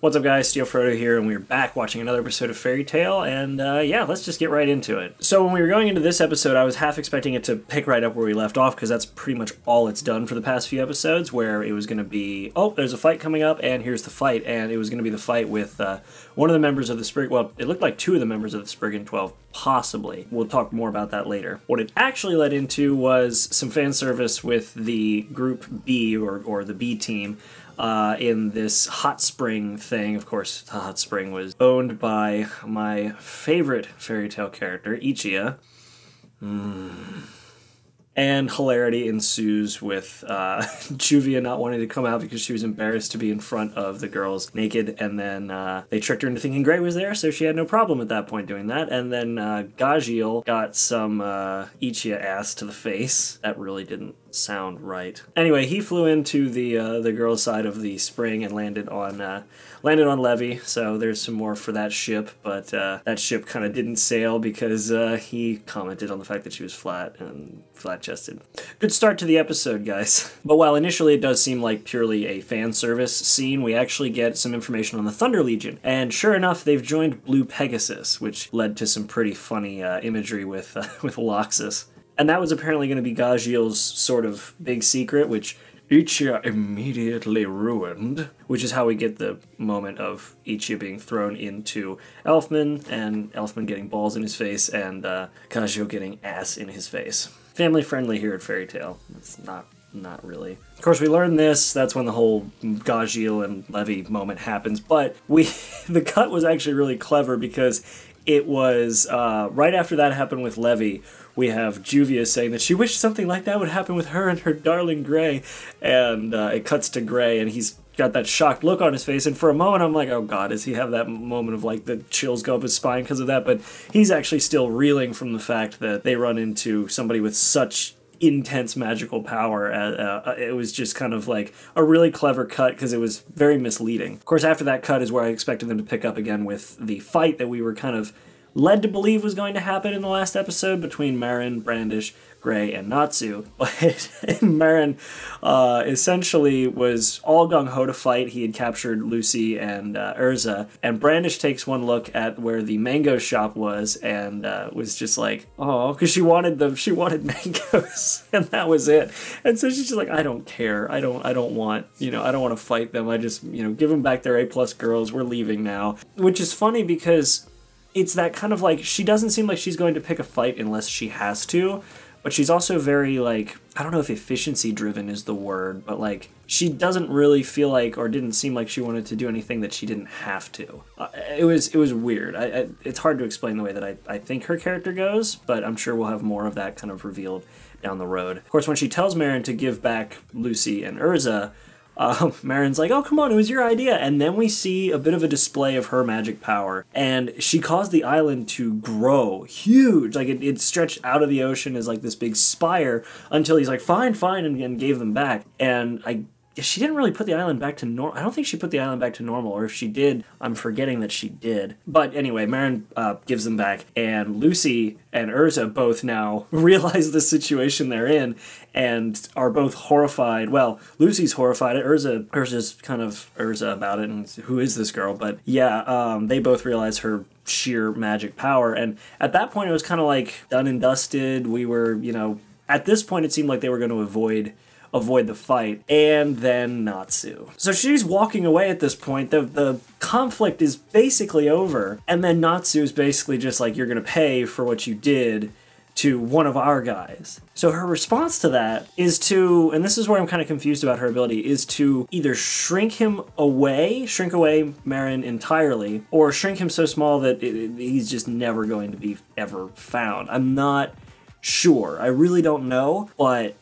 What's up guys, Steel Frodo here, and we're back watching another episode of Fairy Tail, and yeah, let's just get right into it. So when we were going into this episode, I was half expecting it to pick right up where we left off, because that's pretty much all it's done for the past few episodes, where it was going to be, oh, there's a fight coming up, and here's the fight, and it was going to be the fight with one of the members of the Sprig, well, it looked like two of the members of the Spriggan 12, possibly. We'll talk more about that later. What it actually led into was some fan service with the Group B, or the B team, in this hot spring thing. Of course, the hot spring was owned by my favorite fairy tale character, Ichiya. And hilarity ensues with Juvia not wanting to come out because she was embarrassed to be in front of the girls naked, and then they tricked her into thinking Gray was there, so she had no problem at that point doing that. And then Gajeel got some Ichiya ass to the face. That really didn't sound right. Anyway, he flew into the girls' side of the spring and landed on Levy, so there's some more for that ship, but that ship kind of didn't sail because he commented on the fact that she was flat and flat-chested. Good start to the episode, guys. But while initially it does seem like purely a fan service scene, we actually get some information on the Thunder Legion, and sure enough, they've joined Blue Pegasus, which led to some pretty funny imagery with Loxus. And that was apparently going to be Gajeel's sort of big secret, which Ichiya immediately ruined, which is how we get the moment of Ichiya being thrown into Elfman, and Elfman getting balls in his face, and Gajeel getting ass in his face. Family friendly here at Fairy Tail. It's not really. Of course, we learn this, that's when the whole Gajeel and Levy moment happens, but the cut was actually really clever because it was right after that happened with Levy. We have Juvia saying that she wished something like that would happen with her and her darling Gray, and it cuts to Gray, and he's got that shocked look on his face, and for a moment I'm like, oh god, does he have that moment of like the chills go up his spine because of that? But he's actually still reeling from the fact that they run into somebody with such intense magical power. It was just kind of like a really clever cut because it was very misleading. Of course, after that cut is where I expected them to pick up again with the fight that we were kind of led to believe was going to happen in the last episode between Marin, Brandish, Gray, and Natsu. But Marin essentially was all gung-ho to fight. He had captured Lucy and Urza, and Brandish takes one look at where the mango shop was and was just like, oh, because she wanted mangoes, and that was it. And so she's just like, I don't care. I don't want, I don't want to fight them. I just, give them back their A+ girls. We're leaving now. Which is funny because it's that kind of like, she doesn't seem like she's going to pick a fight unless she has to, but she's also very like, I don't know if efficiency driven is the word, but like, she doesn't really feel like, or didn't seem like she wanted to do anything that she didn't have to. It was weird. It's hard to explain the way that I think her character goes, but I'm sure we'll have more of that kind of revealed down the road. Of course, when she tells Marin to give back Lucy and Urza, Marin's like, oh, come on, it was your idea. And then we see a bit of a display of her magic power. And she caused the island to grow huge. Like, it stretched out of the ocean as, like, this big spire until he's like, fine, and gave them back. And she didn't really put the island back to normal. I don't think she put the island back to normal, or if she did, I'm forgetting that she did. But anyway, Marin gives them back, and Lucy and Urza both now realize the situation they're in and are both horrified. Well, Lucy's horrified. Urza's kind of Urza about it, and who is this girl? But yeah, they both realize her sheer magic power, and at that point it was kind of like done and dusted. We were, at this point it seemed like they were going to avoid the fight, and then Natsu. So she's walking away at this point. The conflict is basically over, and then Natsu is basically just like, you're gonna pay for what you did to one of our guys. So her response to that is to, and this is where I'm kind of confused about her ability, is to either shrink away Marin entirely, or shrink him so small that he's just never going to be ever found. I'm not sure. I really don't know, but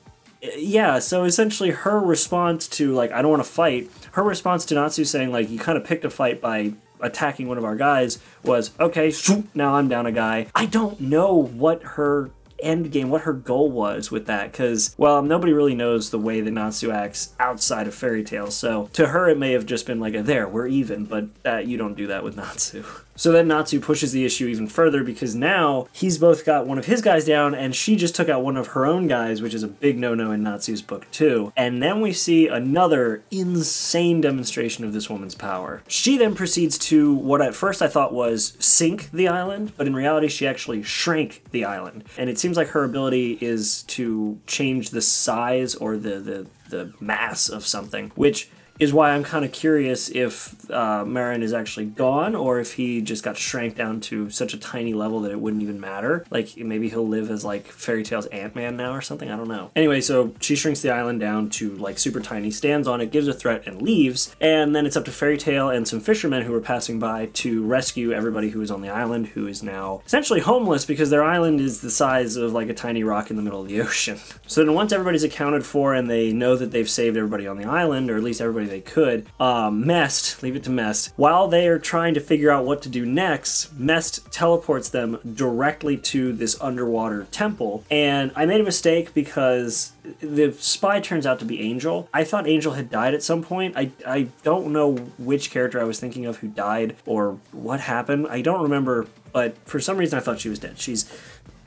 yeah, so essentially her response to, like, I don't want to fight, her response to Natsu saying, like, you kind of picked a fight by attacking one of our guys was, okay, now I'm down a guy. I don't know what her end game, what her goal was with that, because, well, nobody really knows the way that Natsu acts outside of Fairy Tail, so to her it may have just been like, there, we're even, but you don't do that with Natsu. So then Natsu pushes the issue even further because now he's both got one of his guys down and she just took out one of her own guys, which is a big no-no in Natsu's book too. And then we see another insane demonstration of this woman's power. She then proceeds to what at first I thought was sink the island, but in reality she actually shrank the island. And it seems like her ability is to change the size or the mass of something, which is why I'm kind of curious if Marin is actually gone or if he just got shrank down to such a tiny level that it wouldn't even matter. Like, maybe he'll live as, like, Fairy Tail's Ant-Man now or something, I don't know. Anyway, so she shrinks the island down to, like, super tiny, stands on it, gives a threat, and leaves. And then it's up to Fairy Tail and some fishermen who are passing by to rescue everybody who is on the island, who is now essentially homeless because their island is the size of, like, a tiny rock in the middle of the ocean. So then once everybody's accounted for and they know that they've saved everybody on the island, or at least everybody they could, Mest, leave it to Mest, while they are trying to figure out what to do next, Mest teleports them directly to this underwater temple. And I made a mistake because the spy turns out to be Angel. I thought Angel had died at some point. I don't know which character I was thinking of who died or what happened. I don't remember, but for some reason I thought she was dead.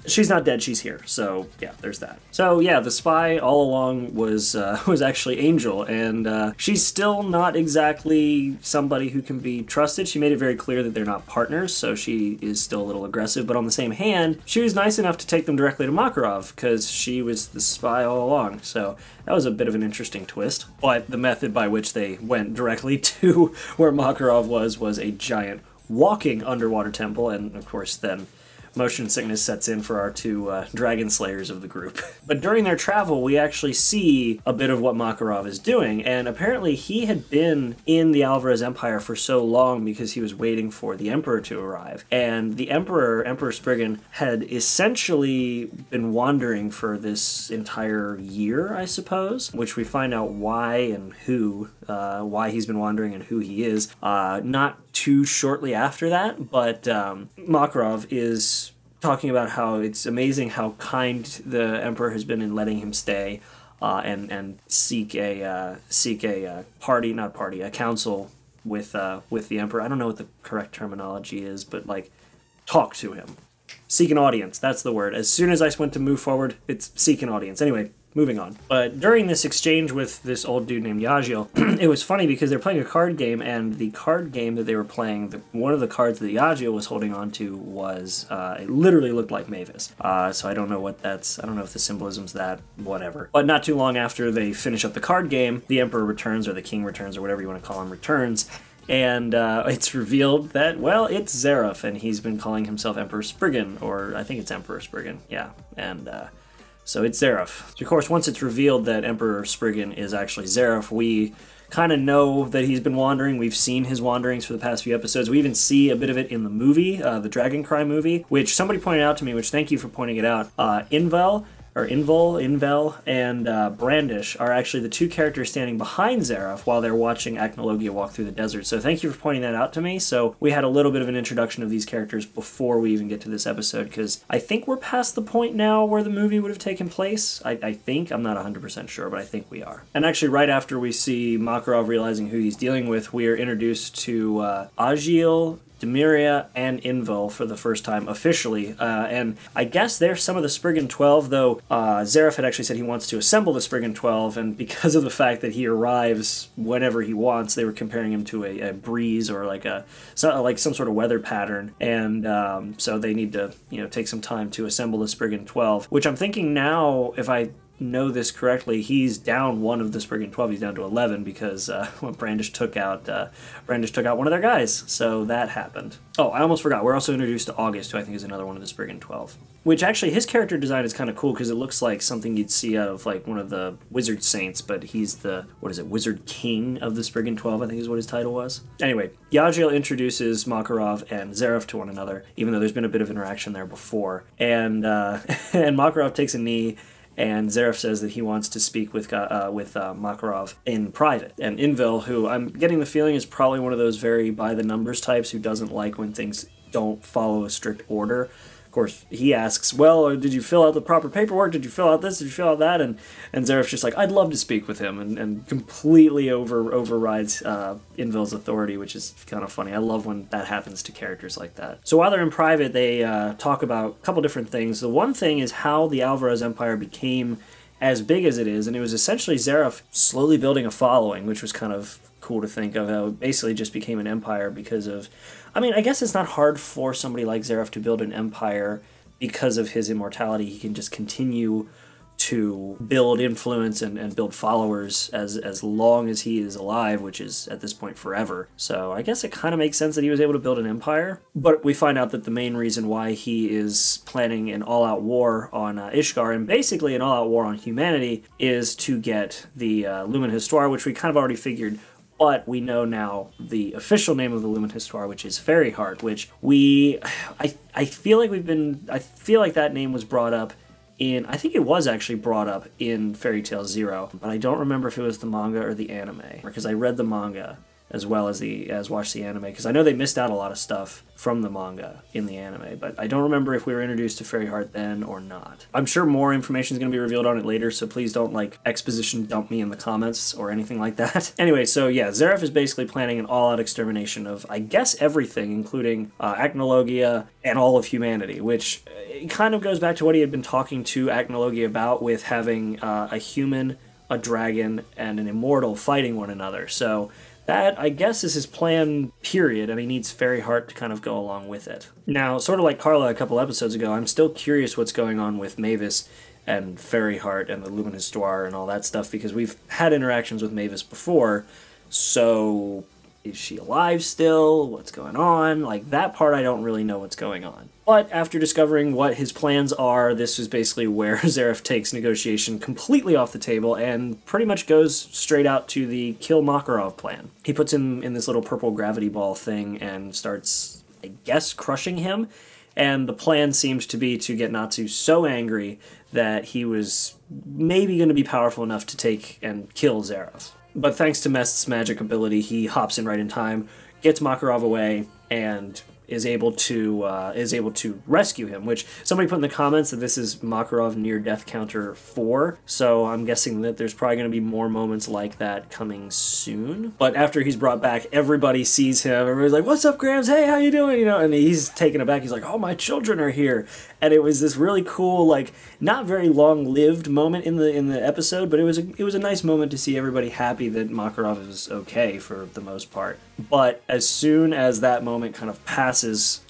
She's not dead, she's here. So yeah, there's that. So yeah, the spy all along was actually Angel, and she's still not exactly somebody who can be trusted. She made it very clear that they're not partners, so she is still a little aggressive, but on the same hand, she was nice enough to take them directly to Makarov, because she was the spy all along. So that was a bit of an interesting twist. But the method by which they went directly to where Makarov was a giant walking underwater temple, and of course then motion sickness sets in for our two dragon slayers of the group. But during their travel, we actually see a bit of what Makarov is doing, and apparently he had been in the Alvarez Empire for so long because he was waiting for the Emperor to arrive. And the Emperor Spriggan, had essentially been wandering for this entire year, I suppose, which we find out why and who, why he's been wandering and who he is, not too shortly after that, but Makarov is talking about how it's amazing how kind the Emperor has been in letting him stay and seek a council with the Emperor. I don't know what the correct terminology is, but like talk to him. Seek an audience, that's the word. As soon as I went to move forward, it's seek an audience. Anyway, moving on. But during this exchange with this old dude named Yagil, it was funny because they're playing a card game, and the card game that they were playing, one of the cards that Yagil was holding on to was, it literally looked like Mavis. So I don't know what that's, I don't know if the symbolism's that, whatever. But not too long after they finish up the card game, the Emperor returns, or the King returns, or whatever you want to call him, returns. And it's revealed that, well, it's Zeref, and he's been calling himself Emperor Spriggan, or I think it's Emperor Spriggan, yeah. And so it's Zeref. So of course, once it's revealed that Emperor Spriggan is actually Zeref, we kind of know that he's been wandering. We've seen his wanderings for the past few episodes. We even see a bit of it in the movie, the Dragon Cry movie, which somebody pointed out to me, which thank you for pointing it out. Invel, and Brandish are actually the two characters standing behind Zeref while they're watching Acnologia walk through the desert. So thank you for pointing that out to me. So we had a little bit of an introduction of these characters before we even get to this episode, because I think we're past the point now where the movie would have taken place. I think. I'm not 100% sure, but I think we are. And actually, right after we see Makarov realizing who he's dealing with, we are introduced to Agil, Demiria, and Invel for the first time officially, and I guess they're some of the Spriggan 12, though Zeref had actually said he wants to assemble the Spriggan 12, and because of the fact that he arrives whenever he wants, they were comparing him to a breeze or like some sort of weather pattern, and so they need to take some time to assemble the Spriggan 12, which I'm thinking now, if I know this correctly, he's down one of the Spriggan 12. He's down to 11 because when Brandish took out one of their guys. So that happened. Oh, I almost forgot. We're also introduced to August, who I think is another one of the Spriggan 12. Which actually, his character design is kind of cool because it looks like something you'd see out of like one of the Wizard Saints, but he's the, Wizard King of the Spriggan 12, I think is what his title was. Anyway, Yagil introduces Makarov and Zeref to one another, even though there's been a bit of interaction there before. And Makarov takes a knee, and Zeref says that he wants to speak with Makarov in private. And Invel, who I'm getting the feeling is probably one of those very by-the-numbers types who doesn't like when things don't follow a strict order course, he asks, well, did you fill out the proper paperwork? Did you fill out this? Did you fill out that? And Zeref's just like, I'd love to speak with him, and completely overrides Invil's authority, which is kind of funny. I love when that happens to characters like that. So while they're in private, they talk about a couple different things. The one thing is how the Alvarez Empire became as big as it is, and it was essentially Zeref slowly building a following, which was kind of cool to think of, how it basically just became an empire because of... I mean, I guess it's not hard for somebody like Zeref to build an empire because of his immortality. He can just continue to build influence and build followers as long as he is alive, which is, at this point, forever. So I guess it kind of makes sense that he was able to build an empire. But we find out that the main reason why he is planning an all-out war on Ishgard, and basically an all-out war on humanity, is to get the Lumen Histoire, which we kind of already figured. But we know now the official name of the Lumen Histoire, which is Fairy Heart, which I feel like that name was brought up I think it was actually brought up in Fairy Tail Zero, but I don't remember if it was the manga or the anime, because I read the manga as well as watched the anime, because I know they missed out a lot of stuff from the manga in the anime, but I don't remember if we were introduced to Fairy Heart then or not. I'm sure more information is going to be revealed on it later, so please don't, like, exposition dump me in the comments or anything like that. Anyway, so yeah, Zeref is basically planning an all-out extermination of, I guess, everything, including Acnologia and all of humanity, which it kind of goes back to what he had been talking to Acnologia about, with having a human, a dragon, and an immortal fighting one another. So that, I guess, is his plan, period, and he needs Fairy Heart to kind of go along with it. Now, sort of like Carla a couple episodes ago, I'm still curious what's going on with Mavis and Fairy Heart and the Lumen Histoire and all that stuff, because we've had interactions with Mavis before, so is she alive still? What's going on? Like, that part I don't really know what's going on. But after discovering what his plans are, this is basically where Zeref takes negotiation completely off the table and pretty much goes straight out to the kill Makarov plan. He puts him in this little purple gravity ball thing and starts, I guess, crushing him. And the plan seems to be to get Natsu so angry that he was maybe going to be powerful enough to take and kill Zeref. But thanks to Mest's magic ability, he hops in right in time, gets Makarov away, and is able to rescue him, which somebody put in the comments that this is Makarov near death counter 4, so I'm guessing that there's probably going to be more moments like that coming soon. But after he's brought back, everybody sees him, everybody's like, what's up, Grams? Hey, how you doing? You know, and he's taken aback, he's like, oh, my children are here. And it was this really cool, like, not very long-lived moment in the episode, but it was a nice moment to see everybody happy that Makarov is okay for the most part. But as soon as that moment kind of passes,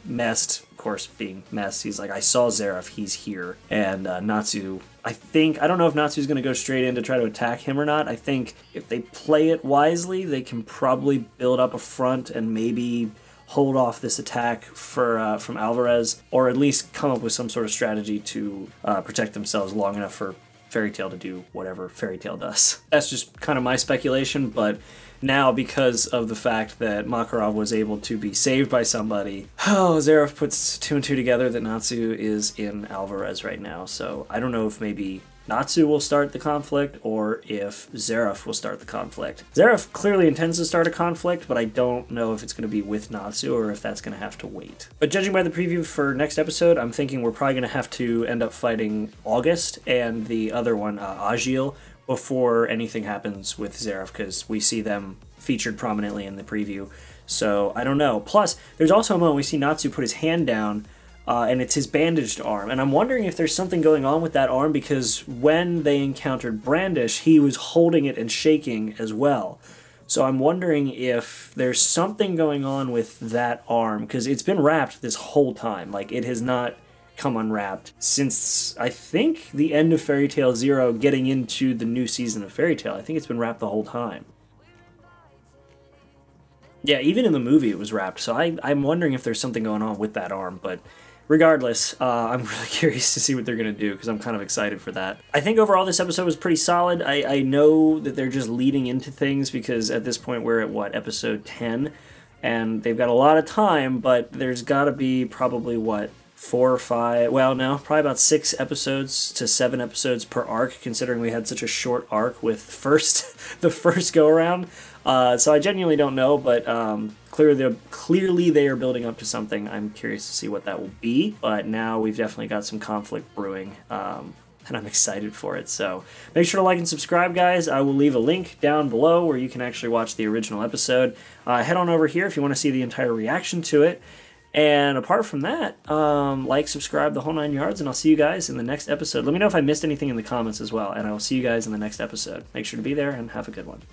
Mest, of course being Mest, he's like, I saw Zeref, he's here. And Natsu, I don't know if Natsu's going to go straight in to try to attack him or not. I think if they play it wisely, they can probably build up a front and maybe hold off this attack from Alvarez, or at least come up with some sort of strategy to protect themselves long enough for Fairy Tail to do whatever Fairy Tail does. That's just kind of my speculation, but now, because of the fact that Makarov was able to be saved by somebody, Zeref puts 2 and 2 together that Natsu is in Alvarez right now. So I don't know if maybe Natsu will start the conflict or if Zeref will start the conflict. Zeref clearly intends to start a conflict, but I don't know if it's going to be with Natsu or if that's going to have to wait. But judging by the preview for next episode, I'm thinking we're probably going to have to end up fighting August and the other one, Agil, before anything happens with Zeref, because we see them featured prominently in the preview. So I don't know. Plus, there's also a moment we see Natsu put his hand down, and it's his bandaged arm. And I'm wondering if there's something going on with that arm, because when they encountered Brandish, he was holding it and shaking as well. So I'm wondering if there's something going on with that arm, because it's been wrapped this whole time. Like, it has not come unwrapped since, I think, the end of Fairy Tail Zero, getting into the new season of Fairy Tail. I think it's been wrapped the whole time. Yeah, even in the movie it was wrapped, so I'm wondering if there's something going on with that arm, but regardless, I'm really curious to see what they're going to do, because I'm kind of excited for that. I think overall this episode was pretty solid. I know that they're just leading into things, because at this point we're at, what, episode 10? And they've got a lot of time, but there's got to be probably, what, 4 or 5, well, no, probably about 6 episodes to 7 episodes per arc, considering we had such a short arc with the first go-around. So I genuinely don't know, but clearly they are building up to something. I'm curious to see what that will be, but now we've definitely got some conflict brewing, and I'm excited for it. So make sure to like and subscribe, guys. I will leave a link down below where you can actually watch the original episode. Head on over here if you want to see the entire reaction to it. And apart from that, like, subscribe, the whole 9 yards, and I'll see you guys in the next episode. Let me know if I missed anything in the comments as well, and I will see you guys in the next episode. Make sure to be there, and have a good one.